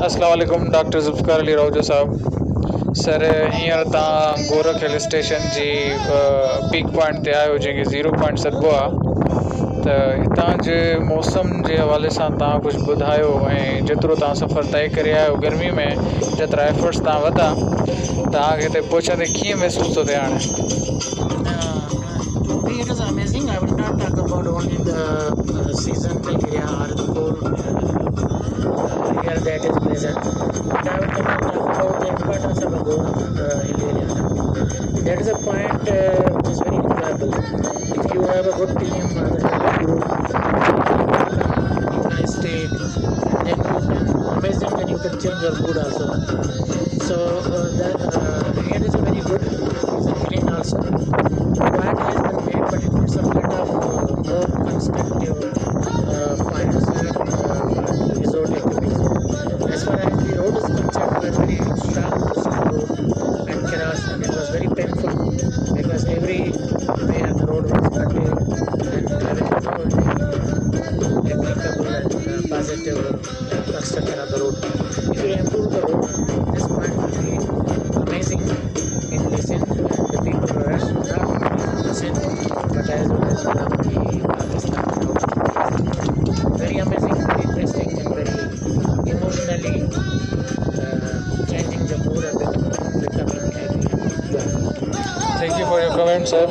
अस्सलाम वालेकुम डॉक्टर ज़ुल्फ़िकार अली राउजा साहब। सर हींअर तव्हां गोरख हिल स्टेशन जी पीक पॉइंट ते आहियो जंहिंखे 0 पॉइंट सॾिबो आहे। त हितां जे मौसम जे हवाले सां तव्हां कुझु ॿुधायो ऐं जेतिरो तव्हां सफ़र तइ करे आहियो गर्मी में जेतिरा एफर्ट्स तव्हां वधा तव्हांखे हिते पहुचंदे कीअं महसूसु थो थिए हाणे? To me, it is amazing. I will not talk about only the season area or the cold here that is present, but I will talk about the importance of a hill area. That is a point which is very enjoyable. If you have a good team, a group, you can stay, then you can amazing, and you can change your mood also. So here is a very good feeling also. Point has been made, but it needs a bit of more constructive points and resort activities. As far as the road is concerned, it was very sharp road and cross, and it was very painful because every way the road was cutting and having no applicable and positive construction of the road. If you improve the road, this point will be amazing in listen, and the people rush not listen, but as well as one of the Pakistan road. Very amazing, very interesting, and very emotionally changing the mood and becoming happy and joyful. Thank you for your comment, sir.